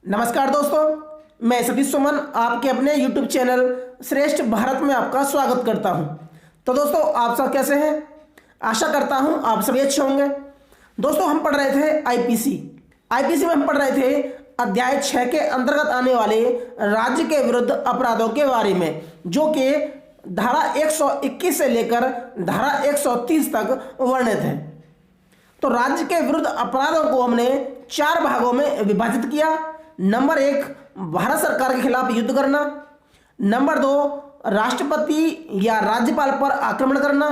नमस्कार दोस्तों, मैं सतीश सुमन आपके अपने YouTube चैनल श्रेष्ठ भारत में आपका स्वागत करता हूं। तो दोस्तों, आप सब कैसे हैं? आशा करता हूं आप सभी अच्छे होंगे। दोस्तों, हम पढ़ रहे थे आईपीसी में हम पढ़ रहे थे अध्याय 6 के अंतर्गत आने वाले राज्य के विरुद्ध अपराधों के बारे में, जो कि धारा 121 से लेकर धारा 130 तक वर्णित है। तो राज्य के विरुद्ध अपराधों को हमने 4 भागों में विभाजित किया। नंबर 1, भारत सरकार के खिलाफ युद्ध करना। नंबर 2, राष्ट्रपति या राज्यपाल पर आक्रमण करना।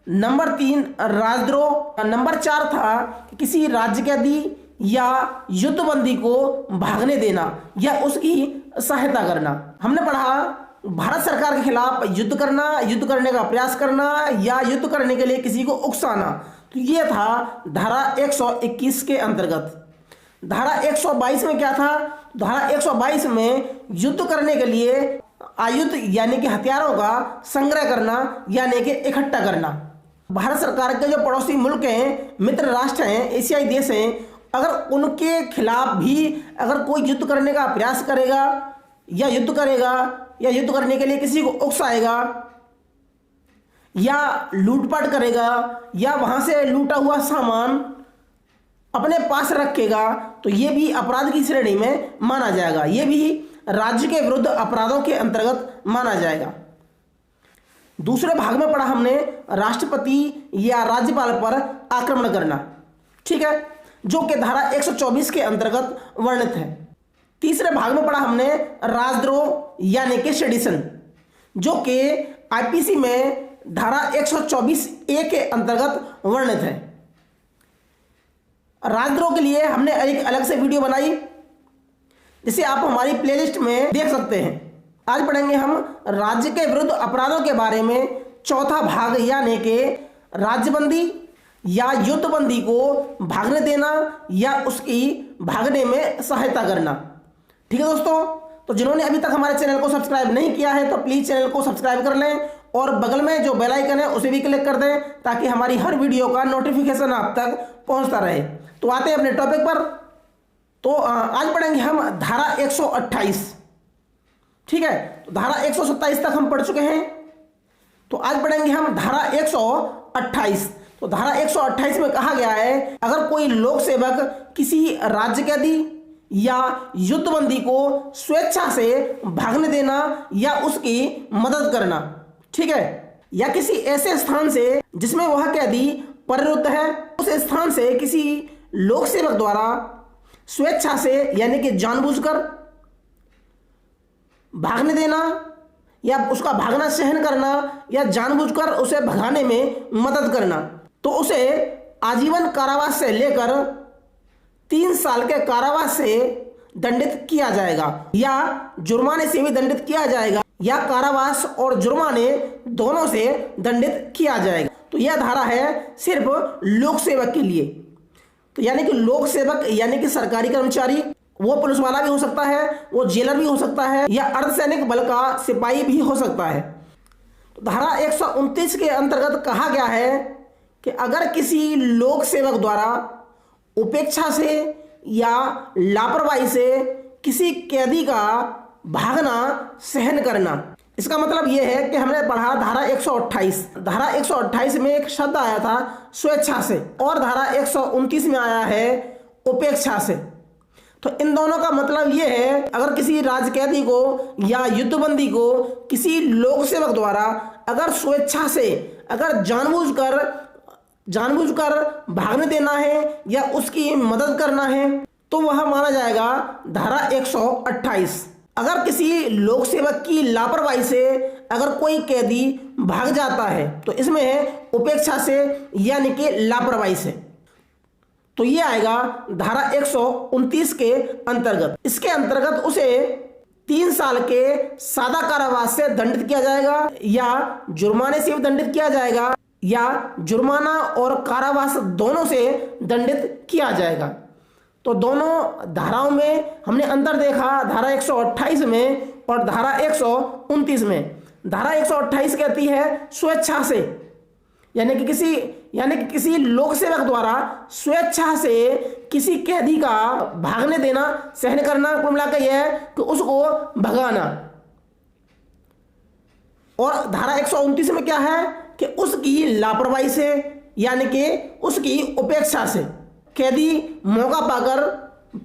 नंबर 3, राजद्रोह। नंबर 4 था कि किसी राज्य कैदी या युद्धबंदी को भागने देना या उसकी सहायता करना। हमने पढ़ा भारत सरकार के खिलाफ युद्ध करना, युद्ध करने का प्रयास करना या युद्ध करने के लिए किसी को उकसाना। तो ये था धारा 121 के अंतर्गत। धारा 122 में क्या था? धारा 122 में युद्ध करने के लिए आयुध यानी कि हथियारों का संग्रह करना यानी कि इकट्ठा करना। भारत सरकार के जो पड़ोसी मुल्क हैं, मित्र राष्ट्र हैं, एशियाई देश हैं, अगर उनके खिलाफ भी अगर कोई युद्ध करने का प्रयास करेगा या युद्ध करेगा या युद्ध करने के लिए किसी को उकसाएगा या लूटपाट करेगा या वहां से लूटा हुआ सामान अपने पास रखेगा, तो ये भी अपराध की श्रेणी में माना जाएगा। ये भी राज्य के विरुद्ध अपराधों के अंतर्गत माना जाएगा। दूसरे भाग में पढ़ा हमने राष्ट्रपति या राज्यपाल पर आक्रमण करना, ठीक है, जो कि धारा 124 के अंतर्गत वर्णित है। तीसरे भाग में पढ़ा हमने राजद्रोह यानी कि सेडिशन, जो कि आईपीसी में धारा 124A के अंतर्गत वर्णित है। राजद्रोह के लिए हमने एक अलग से वीडियो बनाई, जिसे आप हमारी प्लेलिस्ट में देख सकते हैं। आज पढ़ेंगे हम राज्य के विरुद्ध अपराधों के बारे में चौथा भाग, यानी कि राज्यबंदी या युद्धबंदी को भागने देना या उसकी भागने में सहायता करना। ठीक है दोस्तों, तो जिन्होंने अभी तक हमारे चैनल को सब्सक्राइब नहीं किया है तो प्लीज चैनल को सब्सक्राइब कर लें और बगल में जो बेल आइकन है उसे भी क्लिक कर दें, ताकि हमारी हर वीडियो का नोटिफिकेशन आप तक पहुंचता रहे। तो आते हैं अपने टॉपिक पर। तो आज पढ़ेंगे हम धारा 128, ठीक है। तो धारा 127 तक हम पढ़ चुके हैं, तो आज पढ़ेंगे हम धारा 128। तो धारा 128 में कहा गया है, अगर कोई लोक सेवक किसी राज्य कैदी या युद्धबंदी को स्वेच्छा से भागने देना या उसकी मदद करना, ठीक है, या किसी ऐसे स्थान से जिसमें वह कैदी परिरुद्ध है, उस स्थान से किसी लोक सेवक द्वारा स्वेच्छा से यानी कि जानबूझकर भागने देना या उसका भागना सहन करना या जानबूझकर उसे भगाने में मदद करना, तो उसे आजीवन कारावास से लेकर 3 साल के कारावास से दंडित किया जाएगा या जुर्माने से भी दंडित किया जाएगा या कारावास और जुर्माने दोनों से दंडित किया जाएगा। तो यह धारा है सिर्फ लोक सेवक के लिए। तो यानी कि लोक सेवक यानी कि सरकारी कर्मचारी, वो पुलिस वाला भी हो सकता है, वो जेलर भी हो सकता है या अर्धसैनिक बल का सिपाही भी हो सकता है। तो धारा 129 के अंतर्गत कहा गया है कि अगर किसी लोक सेवक द्वारा उपेक्षा से या लापरवाही से किसी कैदी का भागना सहन करना, इसका मतलब यह है कि हमने पढ़ा धारा 128। धारा 128 में एक शब्द आया था स्वेच्छा से और धारा 129 में आया है उपेक्षा से। तो इन दोनों का मतलब यह है, अगर किसी राज्य कैदी को या युद्धबंदी को किसी लोक सेवक द्वारा अगर स्वेच्छा से अगर जानबूझकर भागने देना है या उसकी मदद करना है, तो वह माना जाएगा धारा 128। अगर किसी लोक सेवक की लापरवाही से अगर कोई कैदी भाग जाता है, तो इसमें है उपेक्षा से यानी कि लापरवाही से, तो ये आएगा धारा 129 के अंतर्गत। इसके अंतर्गत उसे 3 साल के सादा कारावास से दंडित किया जाएगा या जुर्माने से भी दंडित किया जाएगा या जुर्माना और कारावास दोनों से दंडित किया जाएगा। तो दोनों धाराओं में हमने अंतर देखा, धारा 128 में और धारा 129 में। धारा 128 कहती है स्वेच्छा से, यानी कि किसी यानी कि किसी लोक सेवक द्वारा स्वेच्छा से किसी कैदी का भागने देना, सहन करना, कुल मिलाकर यह है कि उसको भगाना। और धारा 129 में क्या है कि उसकी लापरवाही से यानी कि उसकी उपेक्षा से, कैदी मौका पाकर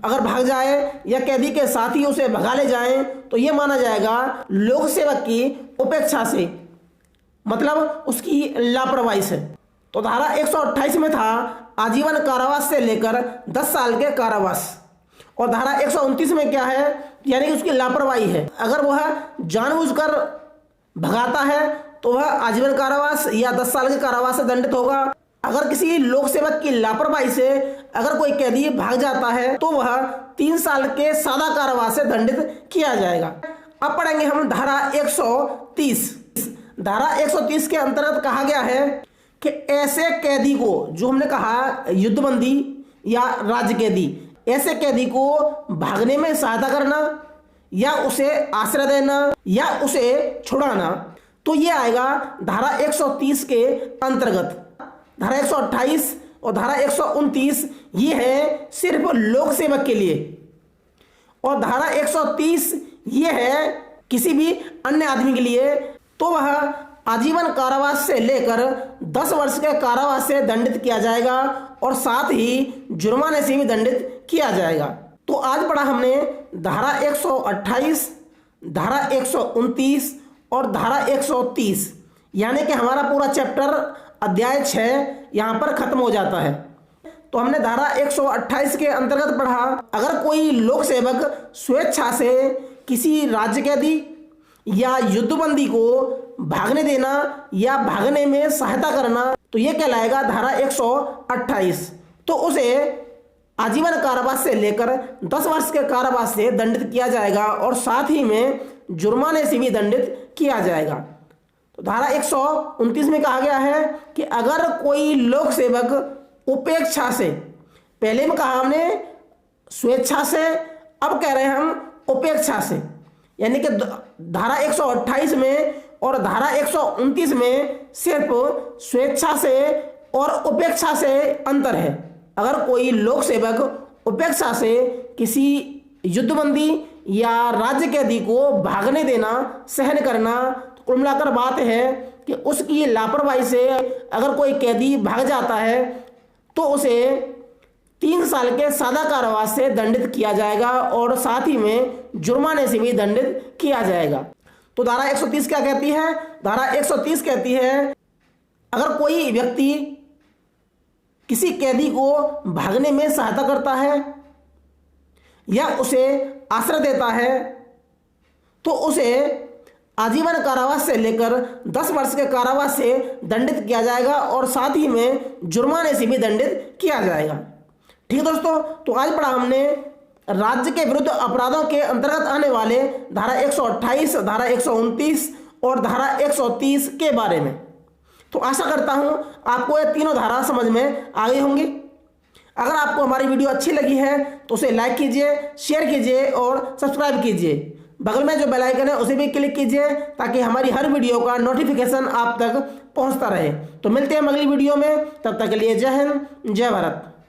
अगर भाग जाए या कैदी के साथी उसे भगा ले जाएं तो यह माना जाएगा लोक सेवक की उपेक्षा से, मतलब उसकी लापरवाही से। तो धारा 128 में था आजीवन कारावास से लेकर 10 साल के कारावास, और धारा 129 में क्या है, यानी कि उसकी लापरवाही है। अगर वह जानबूझकर भगाता है तो वह आजीवन कारावास या 10 साल के कारावास से दंडित होगा। अगर किसी लोक सेवक की लापरवाही से अगर कोई कैदी भाग जाता है तो वह 3 साल के सादा कारावास से दंडित किया जाएगा। अब पढ़ेंगे हम धारा 130। धारा 130 के अंतर्गत कहा गया है कि ऐसे कैदी को, जो हमने कहा युद्धबंदी या राज्य कैदी, ऐसे कैदी को भागने में सहायता करना या उसे आश्रय देना या उसे छुड़ाना, तो ये आएगा धारा 130 के अंतर्गत। धारा 128 और धारा 129 ये है सिर्फ लोक सेवक के लिए, और धारा 130 ये है किसी भी अन्य आदमी के लिए। तो वह आजीवन कारावास से लेकर 10 वर्ष के कारावास से दंडित किया जाएगा और साथ ही जुर्माने से भी दंडित किया जाएगा। तो आज पढ़ा हमने धारा 128, धारा 129 और धारा 130, यानी कि हमारा पूरा चैप्टर अध्याय 6 यहाँ पर खत्म हो जाता है। तो हमने धारा 128 के अंतर्गत पढ़ा, अगर कोई लोक सेवक स्वेच्छा से किसी राज्य कैदी या युद्धबंदी को भागने देना या भागने में सहायता करना, तो यह कहलाएगा धारा 128। तो उसे आजीवन कारावास से लेकर 10 वर्ष के कारावास से दंडित किया जाएगा और साथ ही में जुर्माने से भी दंडित किया जाएगा। तो धारा 129 में कहा गया है कि अगर कोई लोक सेवक उपेक्षा से, पहले में कहा हमने स्वेच्छा से, अब कह रहे हैं हम उपेक्षा से, यानी कि धारा 128 में और धारा 129 में सिर्फ स्वेच्छा से और उपेक्षा से अंतर है। अगर कोई लोक सेवक उपेक्षा से किसी युद्धबंदी या राज्य कैदी को भागने देना, सहन करना, तो कुल मिलाकर बात है कि उसकी लापरवाही से अगर कोई कैदी भाग जाता है तो उसे 3 साल के सादा कारावास से दंडित किया जाएगा और साथ ही में जुर्माने से भी दंडित किया जाएगा। तो धारा 130 क्या कहती है? धारा 130 कहती है अगर कोई व्यक्ति किसी कैदी को भागने में सहायता करता है या उसे आश्रय देता है तो उसे आजीवन कारावास से लेकर 10 वर्ष के कारावास से दंडित किया जाएगा और साथ ही में जुर्माने से भी दंडित किया जाएगा। ठीक है दोस्तों, तो आज पढ़ा हमने राज्य के विरुद्ध अपराधों के अंतर्गत आने वाले धारा 128, धारा 129 और धारा 130 के बारे में। तो आशा करता हूं आपको ये तीनों धारा समझ में आ गई होंगी। अगर आपको हमारी वीडियो अच्छी लगी है तो उसे लाइक कीजिए, शेयर कीजिए और सब्सक्राइब कीजिए। बगल में जो बेल आइकन है उसे भी क्लिक कीजिए ताकि हमारी हर वीडियो का नोटिफिकेशन आप तक पहुंचता रहे। तो मिलते हैं अगली वीडियो में, तब तक के लिए जय हिंद, जय भारत।